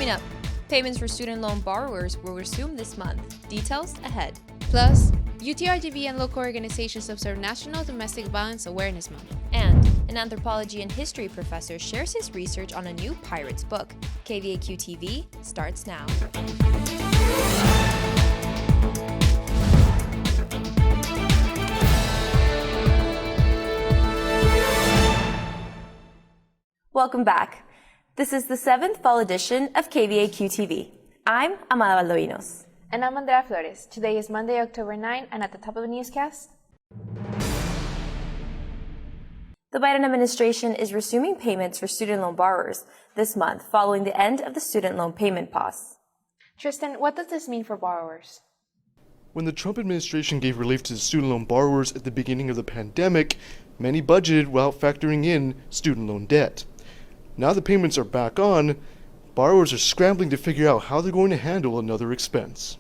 Coming up, payments for student loan borrowers will resume this month. Details ahead. Plus, UTRGV and local organizations observe National Domestic Violence Awareness Month. And an anthropology and history professor shares his research on a new Pirates book. KVAQ-TV starts now. Welcome back. This is the 7th fall edition of KVAQ-TV. I'm Amada Valdovinos. And I'm Andrea Flores. Today is Monday, October 9, and at the top of the newscast. The Biden administration is resuming payments for student loan borrowers this month following the end of the student loan payment pause. Tristan, what does this mean for borrowers? When the Trump administration gave relief to student loan borrowers at the beginning of the pandemic, many budgeted without factoring in student loan debt. Now the payments are back on, borrowers are scrambling to figure out how they're going to handle another expense.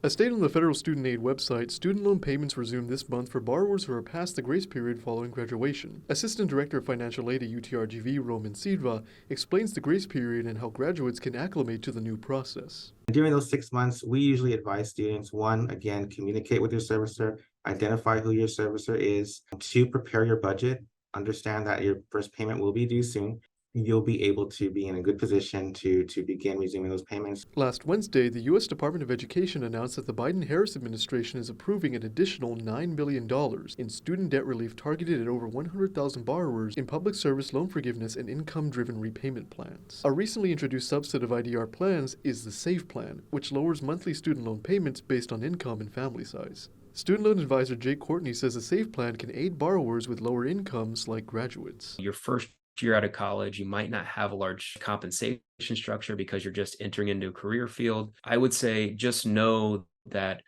As stated on the federal student aid website, student loan payments resume this month for borrowers who are past the grace period following graduation. Assistant Director of Financial Aid at UTRGV, Roman Silva, explains the grace period and how graduates can acclimate to the new process. During those 6 months, we usually advise students, one, again, communicate with your servicer, identify who your servicer is, two, prepare your budget, understand that your first payment will be due soon. You'll be able to be in a good position to begin resuming those payments. Last Wednesday, the U.S. Department of Education announced that the Biden-Harris administration is approving an additional $9 billion in student debt relief targeted at over 100,000 borrowers in public service loan forgiveness and income-driven repayment plans. A recently introduced subset of IDR plans is the SAVE plan, which lowers monthly student loan payments based on income and family size. Student loan advisor Jake Courtney says the SAVE plan can aid borrowers with lower incomes like graduates. Your first year out of college, you might not have a large compensation structure because you're just entering into a career field. I would say just know that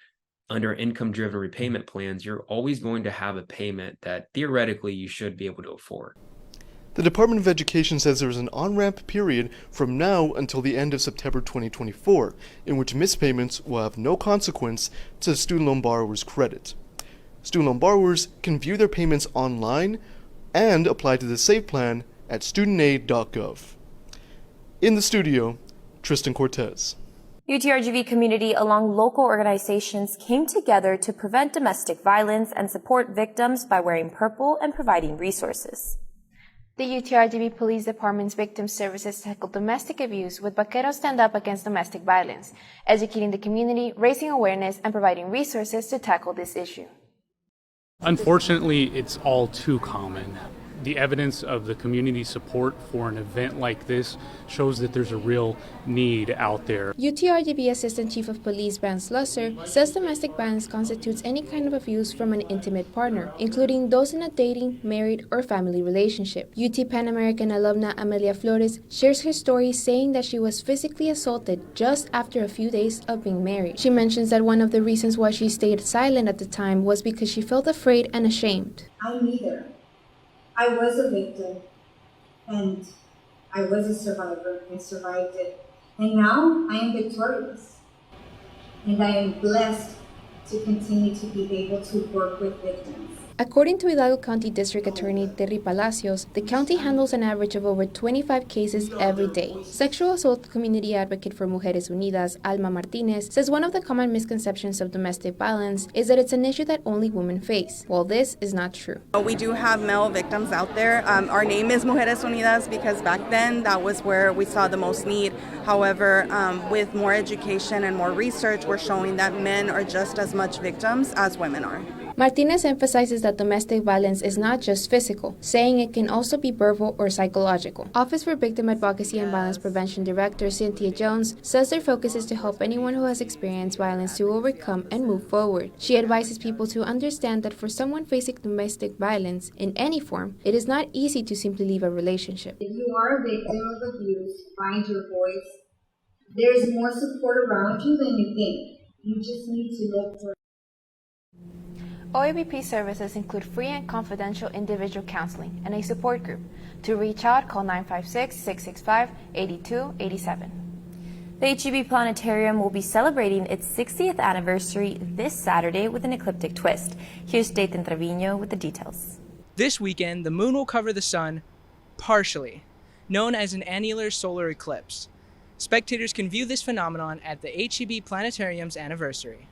under income-driven repayment plans, you're always going to have a payment that theoretically you should be able to afford. The Department of Education says there is an on-ramp period from now until the end of September 2024, in which missed payments will have no consequence to student loan borrowers' credit. Student loan borrowers can view their payments online and apply to the SAVE plan at studentaid.gov. In the studio, Tristan Cortez. UTRGV community along local organizations came together to prevent domestic violence and support victims by wearing purple and providing resources. The UTRGV Police Department's Victim Services tackle domestic abuse with Vaqueros Stand Up Against Domestic Violence, educating the community, raising awareness, and providing resources to tackle this issue. Unfortunately, it's all too common. The evidence of the community support for an event like this shows that there's a real need out there. UTRGV Assistant Chief of Police Brand Slusser says domestic violence constitutes any kind of abuse from an intimate partner, including those in a dating, married, or family relationship. UT Pan American alumna Amelia Flores shares her story, saying that she was physically assaulted just after a few days of being married. She mentions that one of the reasons why she stayed silent at the time was because she felt afraid and ashamed. I'm neither. I was a victim, and I was a survivor. I survived it. And now I am victorious. And I am blessed to continue to be able to work with victims. According to Hidalgo County District Attorney Terry Palacios, the county handles an average of over 25 cases every day. Sexual assault community advocate for Mujeres Unidas, Alma Martinez, says one of the common misconceptions of domestic violence is that it's an issue that only women face. Well, this is not true. We do have male victims out there. Our name is Mujeres Unidas because back then that was where we saw the most need. However, with more education and more research, we're showing that men are just as much victims as women are. Martinez emphasizes that domestic violence is not just physical, saying it can also be verbal or psychological. Office for Victim Advocacy and Violence Prevention Director Cynthia Jones says their focus is to help anyone who has experienced violence to overcome and move forward. She advises people to understand that for someone facing domestic violence in any form, it is not easy to simply leave a relationship. If you are a victim of abuse, find your voice. There's more support around you than you think. You just need to look for it. OABP services include free and confidential individual counseling and a support group. To reach out, call 956-665-8287. The HEB Planetarium will be celebrating its 60th anniversary this Saturday with an ecliptic twist. Here's Dathan Trevino with the details. This weekend, the moon will cover the sun partially, known as an annular solar eclipse. Spectators can view this phenomenon at the HEB Planetarium's anniversary.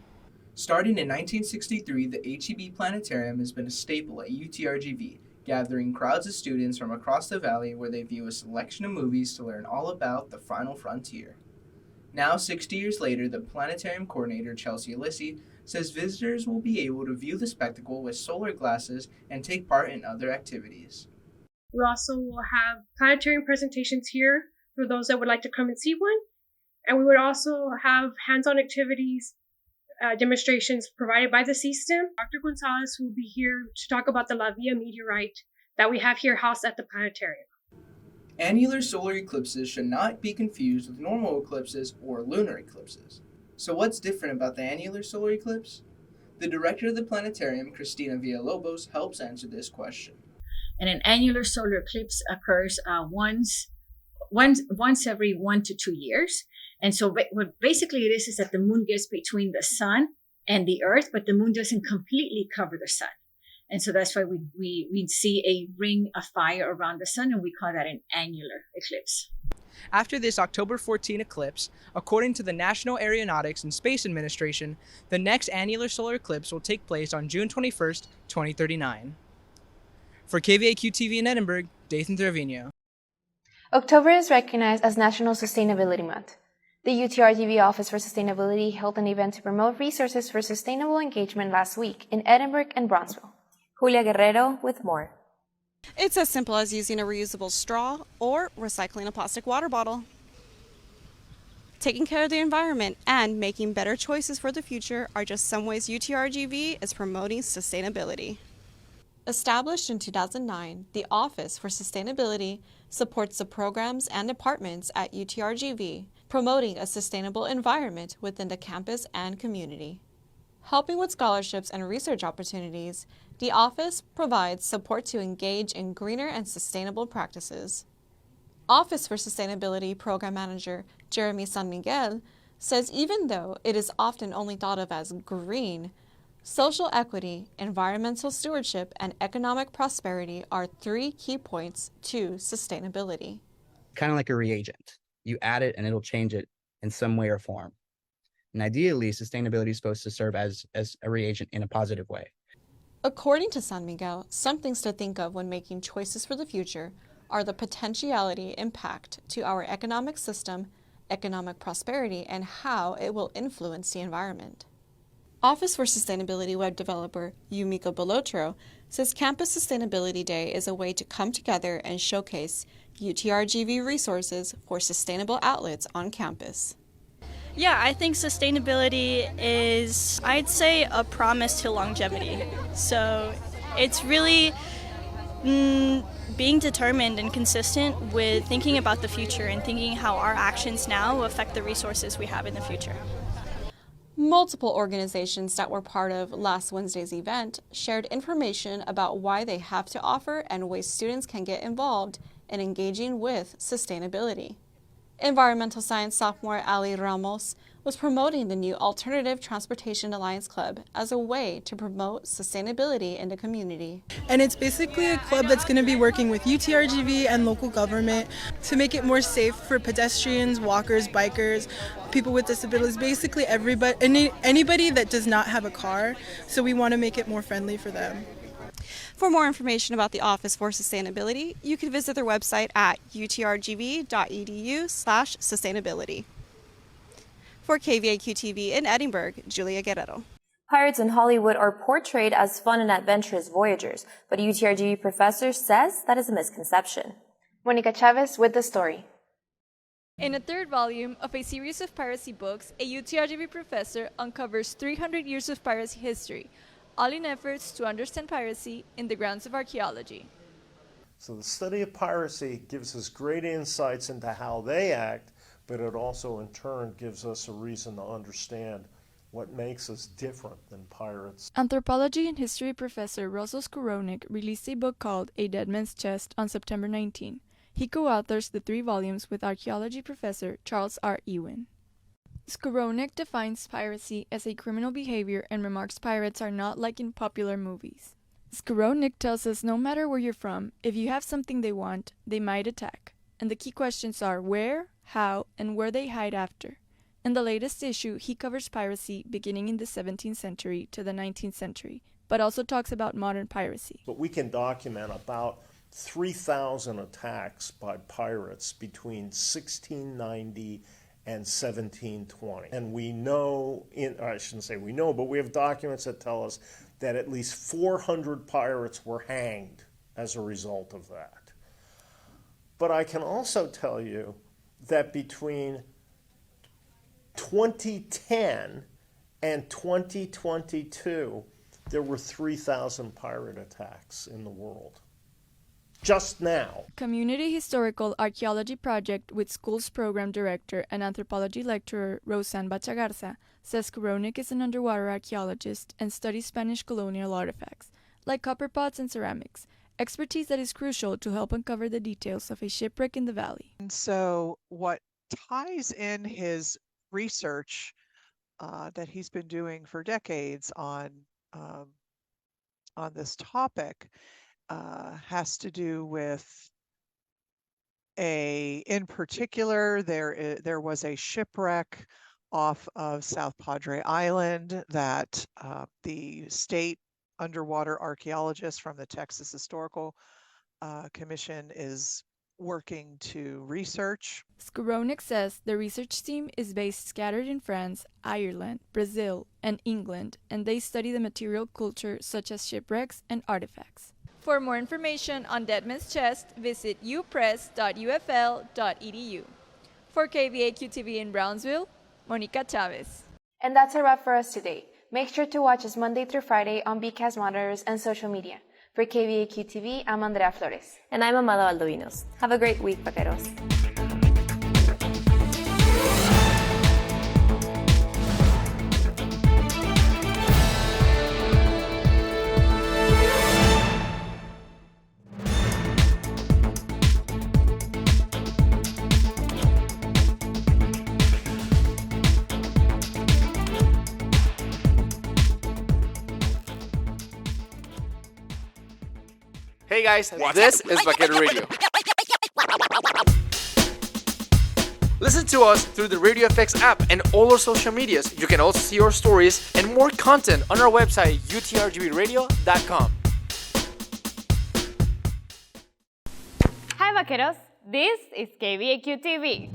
Starting in 1963, the HEB Planetarium has been a staple at UTRGV, gathering crowds of students from across the valley where they view a selection of movies to learn all about the final frontier. Now, 60 years later, the planetarium coordinator, Chelsea Alissi, says visitors will be able to view the spectacle with solar glasses and take part in other activities. We also will have planetarium presentations here for those that would like to come and see one. And we would also have hands-on activities, demonstrations provided by the system. Dr. Gonzalez will be here to talk about the La Via meteorite that we have here housed at the planetarium. Annular solar eclipses should not be confused with normal eclipses or lunar eclipses. So what's different about the annular solar eclipse? The director of the planetarium, Cristina Villalobos, helps answer this question. And an annular solar eclipse occurs once every 1 to 2 years. And so what basically it is that the moon gets between the sun and the earth, but the moon doesn't completely cover the sun. And so that's why we see a ring of fire around the sun, and we call that an annular eclipse. After this October 14 eclipse, according to the National Aeronautics and Space Administration, the next annular solar eclipse will take place on June 21st, 2039. For KVAQ-TV in Edinburgh, Dathan Trevino. October is recognized as National Sustainability Month. The UTRGV Office for Sustainability held an event to promote resources for sustainable engagement last week in Edinburgh and Bronzeville. Julia Guerrero with more. It's as simple as using a reusable straw or recycling a plastic water bottle. Taking care of the environment and making better choices for the future are just some ways UTRGV is promoting sustainability. Established in 2009, the Office for Sustainability supports the programs and departments at UTRGV, promoting a sustainable environment within the campus and community. Helping with scholarships and research opportunities, the office provides support to engage in greener and sustainable practices. Office for Sustainability Program Manager Jeremy San Miguel says even though it is often only thought of as green, social equity, environmental stewardship, and economic prosperity are 3 key points to sustainability. Kind of like a reagent. You add it and it'll change it in some way or form. And ideally, sustainability is supposed to serve as a reagent in a positive way. According to San Miguel, some things to think of when making choices for the future are the potentiality impact to our economic system, economic prosperity, and how it will influence the environment. Office for Sustainability web developer Yumiko Bolotro says Campus Sustainability Day is a way to come together and showcase UTRGV resources for sustainable outlets on campus. Yeah, I think sustainability is, I'd say, a promise to longevity. So it's really being determined and consistent with thinking about the future and thinking how our actions now affect the resources we have in the future. Multiple organizations that were part of last Wednesday's event shared information about why they have to offer and ways students can get involved in engaging with sustainability. Environmental science sophomore Ali Ramos was promoting the new Alternative Transportation Alliance Club as a way to promote sustainability in the community. And it's basically a club that's going to be working with UTRGV and local government to make it more safe for pedestrians, walkers, bikers, people with disabilities, basically everybody, anybody that does not have a car. So we want to make it more friendly for them. For more information about the Office for Sustainability, you can visit their website at utrgv.edu/sustainability. For KVAQ-TV in Edinburgh, Julia Guerrero. Pirates in Hollywood are portrayed as fun and adventurous voyagers, but a UTRGV professor says that is a misconception. Monica Chavez with the story. In a third volume of a series of piracy books, a UTRGV professor uncovers 300 years of piracy history, all in efforts to understand piracy in the grounds of archaeology. So the study of piracy gives us great insights into how they act, but it also in turn gives us a reason to understand what makes us different than pirates. Anthropology and history professor Russell Skowronek released a book called A Dead Man's Chest on September 19. He co-authors the 3 volumes with archaeology professor Charles R. Ewin. Skowronek defines piracy as a criminal behavior and remarks pirates are not like in popular movies. Skowronek tells us no matter where you're from, if you have something they want, they might attack. And the key questions are where, how, and where they hide after. In the latest issue, he covers piracy beginning in the 17th century to the 19th century, but also talks about modern piracy. But we can document about 3,000 attacks by pirates between 1690 and 1720. And we know, I shouldn't say we know, but we have documents that tell us that at least 400 pirates were hanged as a result of that. But I can also tell you that between 2010 and 2022, there were 3,000 pirate attacks in the world. Just now. Community Historical Archaeology Project with Schools Program Director and Anthropology Lecturer Roseanne Bachagarza says Koronic is an underwater archaeologist and studies Spanish colonial artifacts, like copper pots and ceramics, expertise that is crucial to help uncover the details of a shipwreck in the valley. And so what ties in his research that he's been doing for decades on this topic has to do with in particular, there was a shipwreck off of South Padre Island that the state underwater archaeologist from the Texas Historical Commission is working to research. Skowronek says the research team is based scattered in France, Ireland, Brazil, and England, and they study the material culture such as shipwrecks and artifacts. For more information on Dead Man's Chest, visit upress.ufl.edu. For KVAQ-TV in Brownsville, Monica Chavez. And that's a wrap for us today. Make sure to watch us Monday through Friday on BCAS monitors and social media. For KVAQ-TV, I'm Andrea Flores. And I'm Amada Valdovinos. Have a great week, vaqueros. Hey guys, this is Vaquero Radio. Listen to us through the Radio FX app and all our social medias. You can also see our stories and more content on our website, utrgvradio.com. Hi Vaqueros, this is KVAQ-TV.